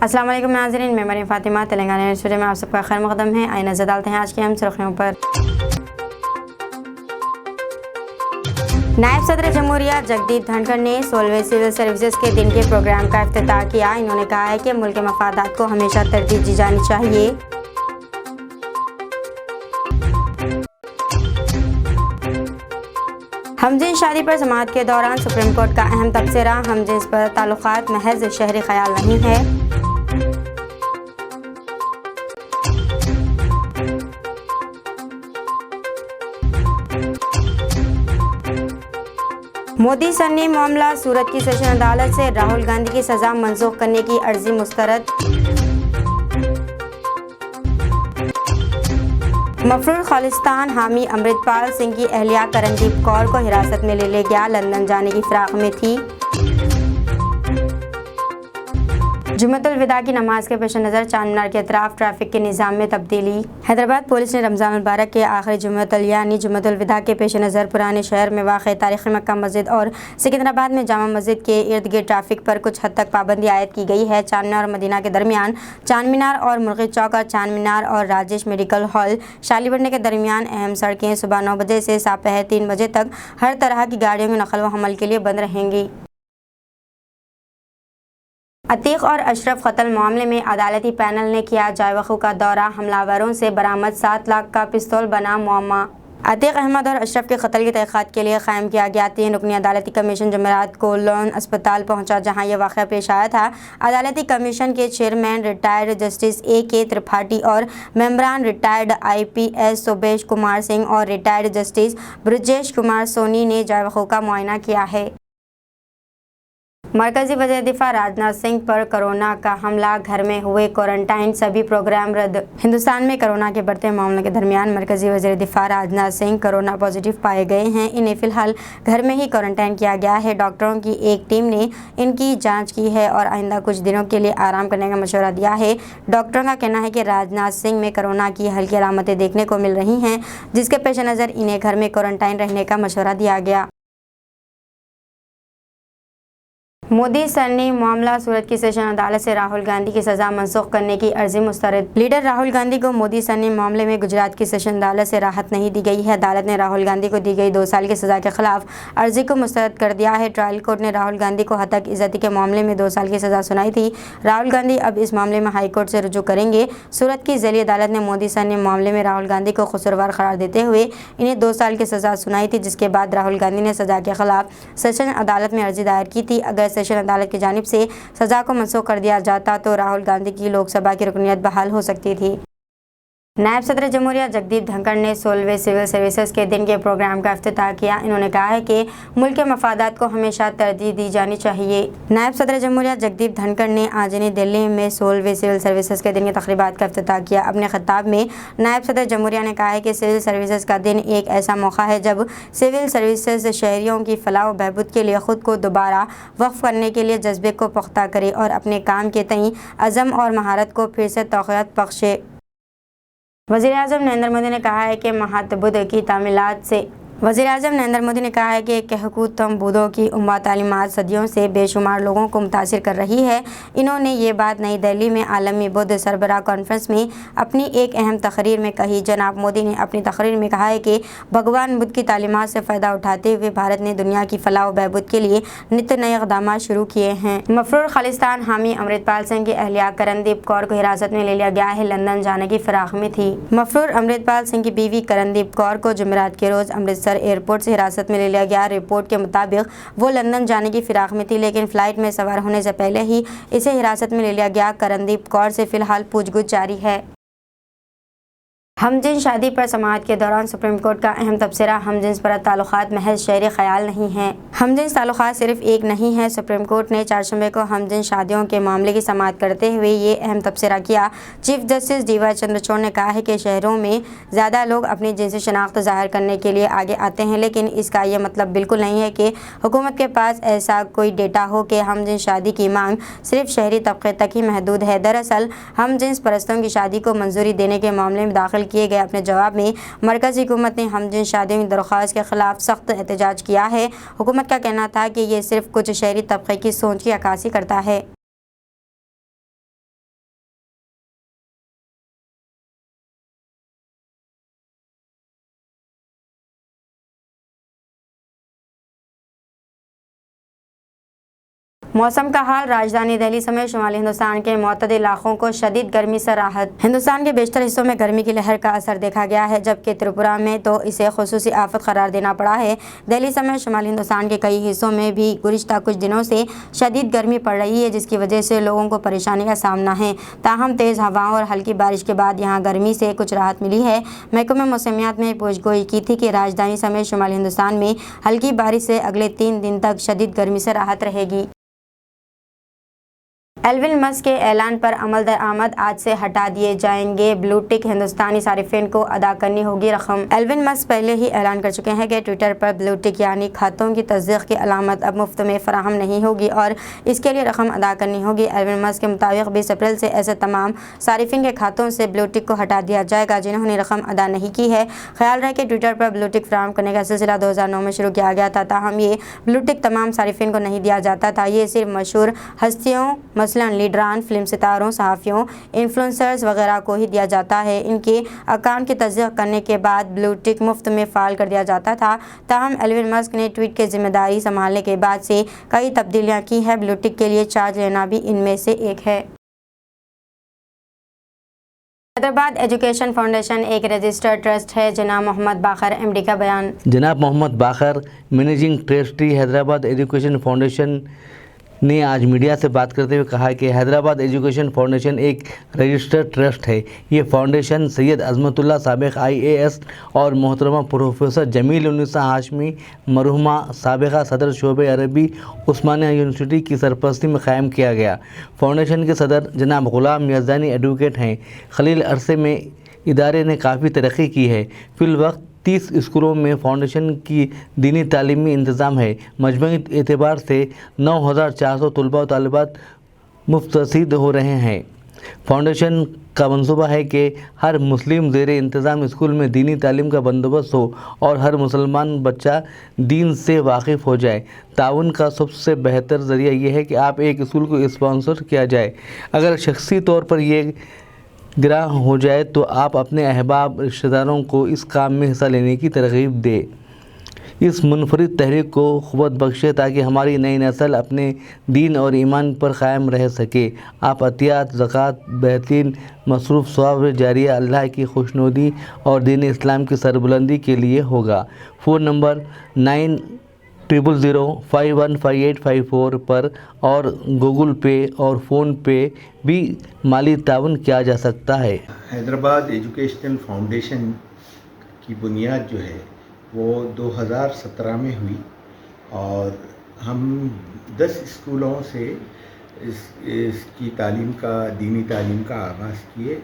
अस्सलाम वालेकुम नाज़रीन, मैं मरीम फातिमा तेलंगाना न्यूज़ में आप सबका खैर मक़दम है। आइए नज़र डालते हैं आज की हम सुर्खियों पर। नायब सदर जमहूरिया जगदीप धनखड़ ने 16वें सिविल सर्विसेज के दिन के प्रोग्राम का इफ्तिताह किया। इन्होंने कहा है कि मुल्क के मफादात को हमेशा तरजीह दी जानी चाहिए। हमजिन्स शादी पर समाअत के दौरान सुप्रीम कोर्ट का अहम तबसरा, हमजिन्स पर ताल्लुकात महज शहरी ख्याल नहीं है। मोदी सन्नी मामला, सूरत की सेशन अदालत से राहुल गांधी की सजा मंसूख करने की अर्जी मुस्तरद। मफरूर खालिस्तान हामी अमृतपाल सिंह की अहलिया करणदीप कौर को हिरासत में ले लिया गया, लंदन जाने की फिराक में थी। जुम्मतुल विदा की नमाज के पेश नज़र चांद मीनार के अतराफ ट्रैफिक के निज़ाम में तब्दीली। हैदराबाद पुलिस ने रमज़ान मुबारक के आखिरी जुम्मतुल यानी जुम्मतुल विदा के पेश नज़र पुराने शहर में वाक़ तारीख़ी मक्का मस्जिद और सिकंदराबाद में जामा मस्जिद के इर्द गिर्द ट्रैफिक पर कुछ हद तक पाबंदी आयद की गई है। चांद मीनार और मदीना के दरमियान, चांद मीनार और मुर्गी चौक और चांद मीनार और राजेश मेडिकल हॉल शालीबंडे के दरमियान अहम सड़कें सुबह 9 बजे से दोपहर 3 बजे तक हर तरह की गाड़ियों में नकल व हमल के लिए बंद रहेंगी। अतीक और अशरफ कत्ल मामले में अदालती पैनल ने किया जायवखू का दौरा, हमलावरों से बरामद 7 लाख का पिस्तौल बना मुअम्मा। अतीक अहमद और अशरफ के कत्ल की तहक़ीक़ात के लिए क़ायम किया गया 3 रुकनी अदालती कमीशन जुमेरात को लोन अस्पताल पहुंचा, जहां यह वाक़या पेश आया था। अदालती कमीशन के chairman retired justice A.K. Tripathi और मेंबरान रिटायर्ड IPS सुबेश कुमार सिंह और रिटायर्ड जस्टिस ब्रजेश कुमार सोनी ने जायवखू का मुआयना किया है। मरकजी वज़ीर दिफा राजनाथ सिंह पर कोरोना का हमला, घर में हुए क्वारंटाइन, सभी प्रोग्राम रद्द। हिंदुस्तान में कोरोना के बढ़ते मामलों के दरमियान मरकजी वज़ीर दिफा राजनाथ सिंह कोरोना पॉजिटिव पाए गए हैं। इन्हें फ़िलहाल घर में ही क्वारंटाइन किया गया है। डॉक्टरों की एक टीम ने इनकी जाँच की है और आइंदा कुछ दिनों के लिए आराम करने का मशवरा दिया है। डॉक्टरों का कहना है कि राजनाथ सिंह में कोरोना की हल्की अलामतें देखने को मिल रही हैं, जिसके पेश नज़र इन्हें घर में क्वारंटाइन रहने का मशवरा दिया गया। मोदी सन्नी मामला, सूरत की सेशन अदालत से राहुल गांधी की सजा मंसूख करने की अर्जी मुस्तरद। लीडर राहुल गांधी को मोदी सन्नी मामले में गुजरात की सेशन अदालत से राहत नहीं दी गई है। अदालत ने राहुल गांधी को दी गई 2 साल की सजा के खिलाफ अर्जी को मुस्तरद कर दिया है। ट्रायल कोर्ट ने राहुल गांधी को हतक इज्जती के मामले में 2 साल की सजा सुनाई थी। राहुल गांधी अब इस मामले में हाई कोर्ट से रुजू करेंगे। सूरत की ज़िली अदालत ने मोदी सन्नी मामले में राहुल गांधी को कसूरवार करार देते हुए इन्हें 2 साल की सजा सुनाई थी, जिसके बाद राहुल गांधी ने सजा के खिलाफ सेशन अदालत में अर्जी दायर की थी। अगर सेशन अदालत की जानिब से सजा को मंसूख कर दिया जाता तो राहुल गांधी की लोकसभा की रुकनीत बहाल हो सकती थी। नायब सदर जमहूरिया जगदीप धनखड़ ने 16वें सिविल सर्विसेज के दिन के प्रोग्राम का इफ्तिताह किया। इन्होंने कहा है कि मुल्क के मफादात को हमेशा तरजीह दी जानी चाहिए। नायब सदर जमहूरिया जगदीप धनखड़ ने आज नई दिल्ली में 16वें सिविल सर्विसेज के दिन की तक़रीबात का इफ्तिताह किया। अपने खिताब में नायब सदर जमहूरिया ने कहा है कि सिविल सर्विसेज का दिन एक ऐसा मौका है जब सिविल सर्विसेज शहरियों की फलाह व बहबूद के लिए ख़ुद को दोबारा वक्फ करने के लिए जज्बे को पुख्ता करे और अपने काम के तईं अज़म और महारत को फिर से तौक़ीयत बख्शे। वज़ीर-ए-आज़म नरेंद्र मोदी ने कहा है कि महात्मा बुद्ध की तामीलात से वज़ीर-ए-आज़म नरेंद्र मोदी ने कहा है कि कहकूतम बुद्धों की उम्दा तालीमात सदियों से बेशुमार लोगों को मुतासिर कर रही है। इन्होंने ये बात नई दिल्ली में आलमी बुद्ध सरबराह कॉन्फ्रेंस में अपनी एक अहम तकरीर में कही। जनाब मोदी ने अपनी तकरीर में कहा है कि भगवान बुद्ध की तालीमात से फ़ायदा उठाते हुए भारत ने दुनिया की फलाह व बहबूद के लिए नित नए इक़दाम शुरू किए हैं। मफरूर खालिस्तान हामी अमृतपाल सिंह की अहलिया करणदीप कौर को हिरासत में ले लिया गया है, लंदन जाने की फिराक में थी। मफरूर अमृतपाल सिंह की बीवी करणदीप कौर को जुमेरात के रोज़ अमृतसर एयरपोर्ट से हिरासत में ले लिया गया। रिपोर्ट के मुताबिक वो लंदन जाने की फिराक में थी, लेकिन फ़्लाइट में सवार होने से पहले ही इसे हिरासत में ले लिया गया। करणदीप कौर से फ़िलहाल पूछगछ जारी है। हमजिन्स शादी पर समाअत के दौरान सुप्रीम कोर्ट का अहम तबसरा, हमजिन्स पर ताल्लुकात महज शहरी ख्याल नहीं हैं। हमजिन्स ताल्लुकात सिर्फ एक नहीं है। सुप्रीम कोर्ट ने 4 शंबे को हमजिन्स शादियों के मामले की समाअत करते हुए ये अहम तबसरा किया। चीफ जस्टिस DY चंद्रचूड़ ने कहा है कि शहरों में ज़्यादा लोग अपनी जिनसी शनाख्त ज़ाहिर करने के लिए आगे आते हैं, लेकिन इसका यह मतलब बिल्कुल नहीं है कि हुकूमत के पास ऐसा कोई डेटा हो कि हमजिन्स शादी की मांग सिर्फ शहरी तबके तक ही महदूद है। दरअसल हमजिन्स परस्तों की शादी को मंजूरी देने के मामले में दाखिल किए गए अपने जवाब में मरकज़ी हुकूमत ने हमजिन्स शादियों की दरख्वास्त के खिलाफ सख्त एहतजाज किया है। हुकूमत का कहना था कि ये सिर्फ कुछ शहरी तबके की सोच की अक्कासी करता है। मौसम का हाल। राजधानी दिल्ली समेत शुमाली हिंदुस्तान के मुतअद्दिद इलाकों को शदीद गर्मी से राहत। हिंदुस्तान के बेशतर हिस्सों में गर्मी की लहर का असर देखा गया है, जबकि त्रिपुरा में तो इसे खुसूसी आफत करार देना पड़ा है। दिल्ली समेत शुमाली हिंदुस्तान के कई हिस्सों में भी गुज़िश्ता कुछ दिनों से शदीद गर्मी पड़ रही है, जिसकी वजह से लोगों को परेशानी का सामना है। ताहम तेज़ हवाओं और हल्की बारिश के बाद यहाँ गर्मी से कुछ राहत मिली है। महकमे मौसमियात ने पेशगोई की थी कि राजधानी समेत शुमाली हिंदुस्तान में हल्की बारिश से अगले 3 दिन तक शदीद गर्मी से राहत रहेगी। एल्विन मस्क के ऐलान पर अमल दरामद आज से हटा दिए जाएंगे। ब्लू टिक हिंदुस्तानी सारिफिन को अदा करनी होगी रकम। एल्विन मस्क पहले ही ऐलान कर चुके हैं कि ट्विटर पर ब्लू टिक यानी खातों की तस्दीक की अलामत अब मुफ्त में फराहम नहीं होगी और इसके लिए रकम अदा करनी होगी। एल्विन मस्क के मुताबिक 20 अप्रैल से ऐसे तमाम सारिफिन के खातों से ब्लू टिक को हटा दिया जाएगा जिन्होंने रकम अदा नहीं की है। ख्याल रहे कि ट्विटर पर ब्लू टिक फराहम करने का सिलसिला 2009 में शुरू किया गया था, ताहम ये ब्लू टिक तमाम सारिफिन को नहीं दिया जाता था। ये सिर्फ मशहूर हस्तियों मसलन लीडरान, फिल्म सितारों, सहाफ़ियों, इन्फ्लुएंसर्स वगैरह को ही दिया जाता है। इनके अकाउंट की तस्दीक करने के बाद ब्लू टिक मुफ्त में फ़ाल कर दिया जाता था। ताहम एल्विन मस्क ने ट्वीट की जिम्मेदारी संभालने के बाद से कई तब्दीलियाँ की हैं। ब्लू टिक के लिए चार्ज लेना भी इनमें से एक है। हैदराबाद एजुकेशन फाउंडेशन एक रजिस्टर्ड ट्रस्ट है। जनाब मोहम्मद बाकर एमडी का बयान। जनाब Mohammad Baqar managing trustee Hyderabad education foundation ने आज मीडिया से बात करते हुए कहा कि हैदराबाद एजुकेशन फाउंडेशन एक रजिस्टर्ड ट्रस्ट है। ये फाउंडेशन सैयद अज़मतुल्लाह साबिक़ IAS और मोहतरमा प्रोफेसर जमील उन्निसा हाशमी मरहुमा साबिक़ा सदर शोबे अरबी उस्मानिया यूनिवर्सिटी की सरपरस्ती में क़ायम किया गया। फाउंडेशन के सदर जनाब ग़ुलाम यज़दानी एडवोकेट हैं। खलील अरसे में इदारे ने काफ़ी तरक्की की है। फ़िल वक्त 30 स्कूलों में फाउंडेशन की दीनी तालीमी इंतज़ाम है। मजमूई एतबार से 9400 तलबा और तालिबात मुफ्तसीद हो रहे हैं। फाउंडेशन का मंसूबा है कि हर मुस्लिम ज़ेर इंतज़ाम स्कूल में दीनी तालीम का बंदोबस्त हो और हर मुसलमान बच्चा दीन से वाकिफ़ हो जाए। ताउन का सबसे बेहतर ज़रिया यह है कि आप एक स्कूल को स्पॉन्सर किया जाए। अगर शख्सी तौर पर यह गिरा हो जाए तो आप अपने अहबाब रिश्तेदारों को इस काम में हिस्सा लेने की तरगीब दें। इस मुनफरिद तहरीक को क़ुव्वत बख्शे ताकि हमारी नई नस्ल अपने दीन और ईमान पर क़ायम रह सके। आप अतियात, ज़कात, बेहतरीन मसरूफ़, सवाब जारिया अल्लाह की खुशनुदी और दीन इस्लाम की सरबुलंदी के लिए होगा। फ़ोन नंबर 9000515854 पर और गूगल पे और फ़ोन पे भी माली ताउन किया जा सकता है। हैदराबाद एजुकेशनल फाउंडेशन की बुनियाद जो है वो 2017 में हुई और हम 10 स्कूलों से इसकी तालीम का दीनी तालीम का आगाज़ किए,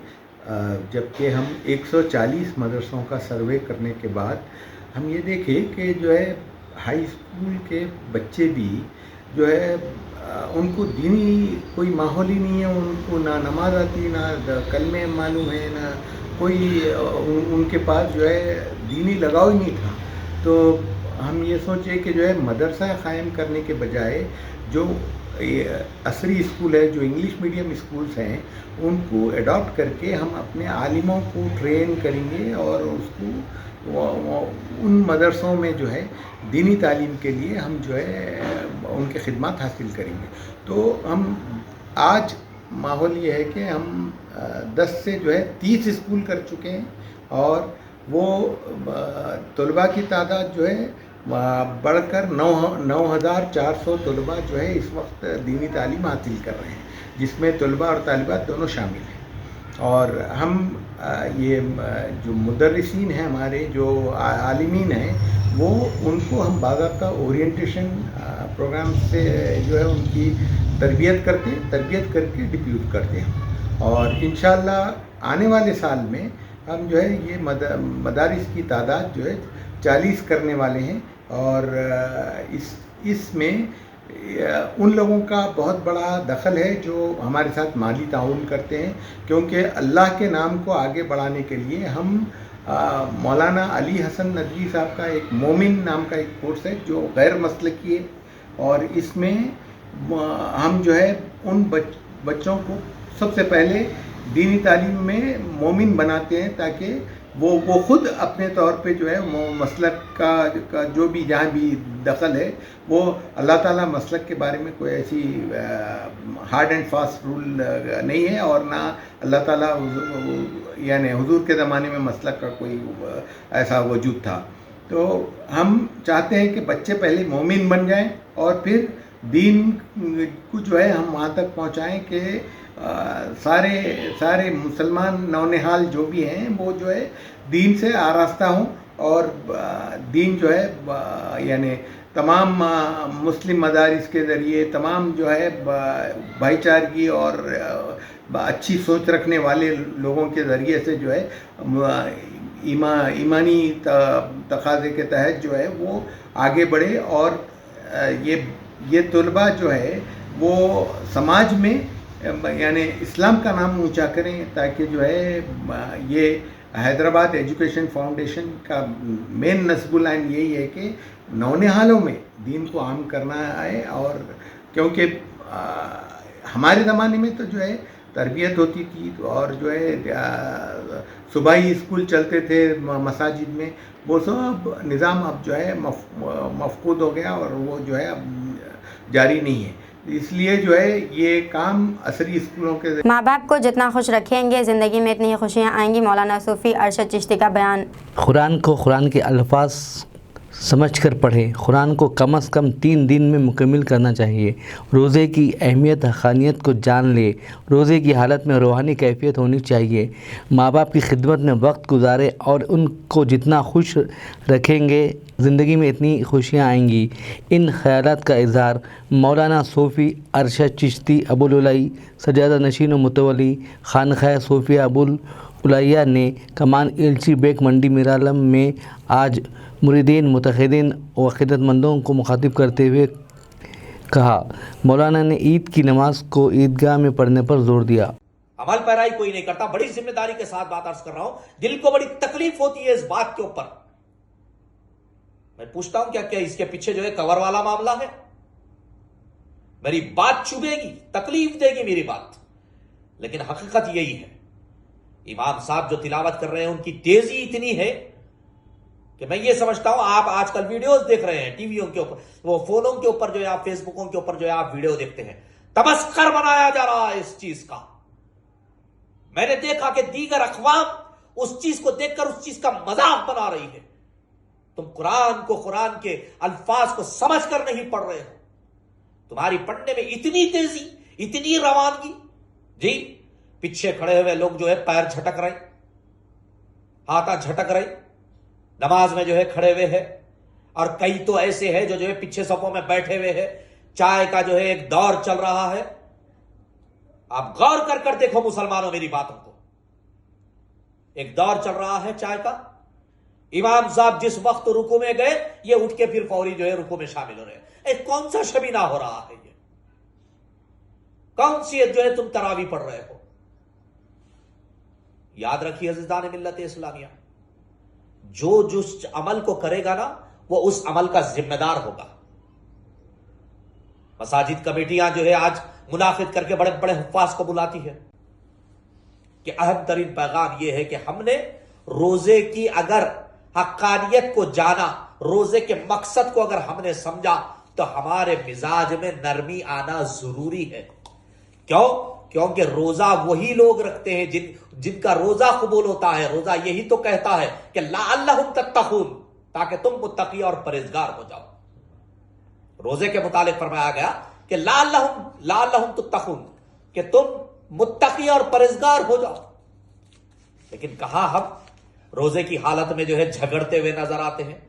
जबकि हम 140 मदरसों का सर्वे करने के बाद हम ये देखे कि जो है हाई स्कूल के बच्चे भी जो है उनको दीनी कोई माहौल ही नहीं है। उनको ना नमाज आती, ना कलमे मालूम है, ना कोई उनके पास जो है दीनी लगाव ही नहीं था। तो हम ये सोचे कि जो है मदरसा क़ायम करने के बजाय जो असरी स्कूल है, जो इंग्लिश मीडियम स्कूल्स हैं, उनको अडॉप्ट करके हम अपने आलिमों को ट्रेन करेंगे और उसको उन मदरसों में जो है दीनी तालीम के लिए हम जो है उनके खिदमत हासिल करेंगे। तो हम आज माहौल ये है कि हम 10 से जो है 30 स्कूल कर चुके हैं और वो तलबा की तादाद जो है बढ़कर 9400 तलबा जो है इस वक्त दीनी तालीम हासिल कर रहे हैं, जिसमें तलबा और तालिबात दोनों शामिल हैं। और हम ये जो मुदर्रिसीन हैं हमारे, जो आलिमीन हैं, वो उनको हम बाज़ाब्ता ओरिएंटेशन प्रोग्राम से जो है उनकी तरबियत करके डिप्यूट करते हैं और इंशाअल्लाह आने वाले साल में हम जो है ये मदारिस की तादाद जो है 40 करने वाले हैं। और इसमें उन लोगों का बहुत बड़ा दखल है जो हमारे साथ माली ताउन करते हैं, क्योंकि अल्लाह के नाम को आगे बढ़ाने के लिए हम मौलाना अली हसन नदवी साहब का एक मोमिन नाम का एक कोर्स है जो गैर मसलकी है और इसमें हम जो है उन बच्चों को सबसे पहले दीनी तालीम में मोमिन बनाते हैं ताकि وہ خود اپنے طور پہ جو ہے مسلک کا جو بھی جہاں بھی دخل ہے وہ اللہ تعالیٰ مسلک کے بارے میں کوئی ایسی ہارڈ اینڈ فاسٹ رول نہیں ہے، اور نہ اللہ تعالیٰ یعنی حضور کے زمانے میں مسلک کا کوئی ایسا وجود تھا. تو ہم چاہتے ہیں کہ بچے پہلے مومن بن جائیں اور پھر دین کو جو ہے ہم وہاں تک پہنچائیں کہ سارے مسلمان نونہال جو بھی ہیں وہ جو ہے دین سے آراستہ ہوں، اور دین جو ہے یعنی تمام مسلم مدارس کے ذریعے تمام جو ہے بھائی چارگی اور اچھی سوچ رکھنے والے لوگوں کے ذریعے سے جو ہے ایمانی تقاضے کے تحت جو ہے وہ آگے بڑھے، اور یہ طلباء جو ہے وہ سماج میں یعنی اسلام کا نام اونچا کریں، تاکہ جو ہے یہ حیدرآباد ایجوکیشن فاؤنڈیشن کا مین نصب العین یہی ہے کہ نونہالوں میں دین کو عام کرنا ہے. اور کیونکہ ہمارے زمانے میں تو جو ہے تربیت ہوتی تھی اور جو ہے صبح ہی اسکول چلتے تھے مساجد میں، وہ سب نظام اب جو ہے مفقود ہو گیا اور وہ جو ہے اب جاری نہیں ہے. اس لیے جو ہے یہ کام عصری اسکولوں کے ماں باپ کو جتنا خوش رکھیں گے زندگی میں اتنی ہی خوشیاں آئیں گی. مولانا صوفی ارشد چشتی کا بیان. قرآن کو قرآن کے الفاظ سمجھ کر پڑھیں. قرآن کو کم از کم 3 دن میں مکمل کرنا چاہیے. روزے کی اہمیت حقانیت کو جان لے. روزے کی حالت میں روحانی کیفیت ہونی چاہیے. ماں باپ کی خدمت میں وقت گزارے اور ان کو جتنا خوش رکھیں گے زندگی میں اتنی خوشیاں آئیں گی. ان خیالات کا اظہار مولانا صوفی ارشد چشتی ابوالعلی سجادہ نشین و متولی خانقاہ صوفیہ ابوالعلیہ نے کمان ایلچی بیک منڈی میرالم میں آج مریدین متحدین و خدمت مندوں کو مخاطب کرتے ہوئے کہا. مولانا نے عید کی نماز کو عیدگاہ میں پڑھنے پر زور دیا. عمل پیرائی کوئی نہیں کرتا. بڑی ذمہ داری کے ساتھ بات عرض کر رہا ہوں. دل کو بڑی تکلیف ہوتی ہے اس بات کے اوپر. میں پوچھتا ہوں کیا اس کے پیچھے جو ہے کور والا معاملہ ہے؟ میری بات چبھے گی، تکلیف دے گی میری بات، لیکن حقیقت یہی ہے. امام صاحب جو تلاوت کر رہے ہیں ان کی تیزی اتنی ہے کہ میں یہ سمجھتا ہوں آپ آج کل ویڈیوز دیکھ رہے ہیں ٹی ویوں کے اوپر، وہ فونوں کے اوپر جو ہے آپ فیس بکوں کے اوپر جو ہے آپ ویڈیو دیکھتے ہیں. تمسخر بنایا جا رہا ہے اس چیز کا. میں نے دیکھا کہ دیگر اقوام اس چیز کو دیکھ کر اس چیز کا مذاق بنا رہی ہے. تم قرآن کے الفاظ کو سمجھ کر نہیں پڑھ رہے ہو. تمہاری پڑھنے میں اتنی تیزی، اتنی روانگی. جی پیچھے کھڑے ہوئے لوگ جو ہے پیر جھٹک رہے، ہاتھ جھٹک رہے، نماز میں جو ہے کھڑے ہوئے ہیں، اور کئی تو ایسے ہیں جو ہے پیچھے صفوں میں بیٹھے ہوئے ہیں. چائے کا جو ہے ایک دور چل رہا ہے. آپ غور کر دیکھو مسلمانوں میری باتوں کو. ایک دور چل رہا ہے چائے کا. امام صاحب جس وقت رکوع میں گئے یہ اٹھ کے پھر فوری جو ہے رکوع میں شامل ہو رہے ہیں. کون سا شبینہ ہو رہا ہے یہ؟ کون سی جو ہے تم تراویح پڑھ رہے ہو؟ یاد رکھیے عزیزان ملت اسلامیہ، جو جس عمل کو کرے گا نا وہ اس عمل کا ذمہ دار ہوگا. مساجد کمیٹیاں جو ہے آج منعقد کر کے بڑے بڑے حفاظ کو بلاتی ہے کہ اہم ترین پیغام یہ ہے کہ ہم نے روزے کی اگر حقانیت کو جانا، روزے کے مقصد کو اگر ہم نے سمجھا تو ہمارے مزاج میں نرمی آنا ضروری ہے. کیوں؟ کیونکہ روزہ وہی لوگ رکھتے ہیں جن کا روزہ قبول ہوتا ہے. روزہ یہی تو کہتا ہے کہ لعلہم تتقون، تاکہ تم متقی اور پرہیزگار ہو جاؤ. روزے کے متعلق فرمایا گیا کہ لعلہم تتقون، کہ تم متقی اور پرہیزگار ہو جاؤ. لیکن کہاں ہم روزے کی حالت میں جو ہے جھگڑتے ہوئے نظر آتے ہیں،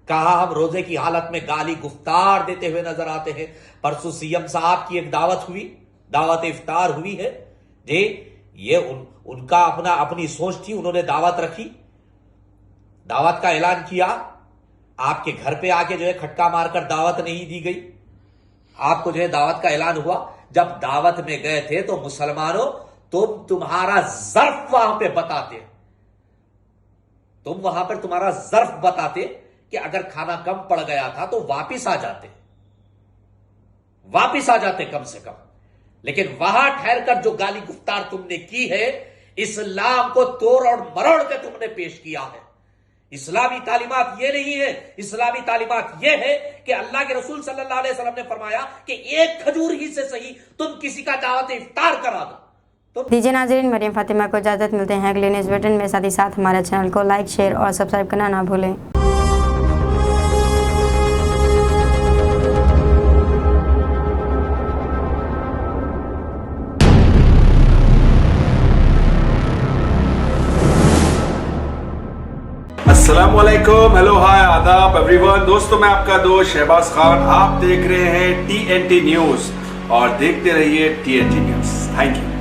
کہاں ہم روزے کی حالت میں گالی گفتار دیتے ہوئے نظر آتے ہیں. پرسوں سی ایم صاحب کی ایک دعوت ہوئی، دعوت افطار ہوئی ہے. جی یہ ان کا اپنی سوچ تھی، انہوں نے دعوت رکھی، دعوت کا اعلان کیا. آپ کے گھر پہ آ کے جو ہے کھٹکا مار کر دعوت نہیں دی گئی. آپ کو جو ہے دعوت کا اعلان ہوا. جب دعوت میں گئے تھے تو مسلمانوں تمہارا ظرف وہاں پہ بتاتے، تم وہاں پر تمہارا ظرف بتاتے کہ اگر کھانا کم پڑ گیا تھا تو واپس آ جاتے کم سے کم. لیکن وہاں ٹھہر کر جو گالی گفتار تم نے کی ہے اسلام کو توڑ اور مروڑ کے تم نے پیش کیا ہے. اسلامی تعلیمات یہ نہیں ہے. اسلامی تعلیمات یہ ہے کہ اللہ کے رسول صلی اللہ علیہ وسلم نے فرمایا کہ ایک کھجور ہی سے صحیح تم کسی کا دعوت افطار کرا دو. دیجیے ناظرین، مریم فاطمہ کو اجازت. ملتے ہیں اگلے نیوز بلیٹن میں. ساتھ ہی ساتھ ہمارے چینل کو لائک، شیئر اور سبسکرائب کرنا نہ بھولیں. السلام علیکم، ہیلو، ہائے، آداب ایوری ون. دوستوں، میں آپ کا دوست شہباز خان. آپ دیکھ رہے ہیں TNT نیوز اور دیکھتے رہیے TNT نیوز. Thank you.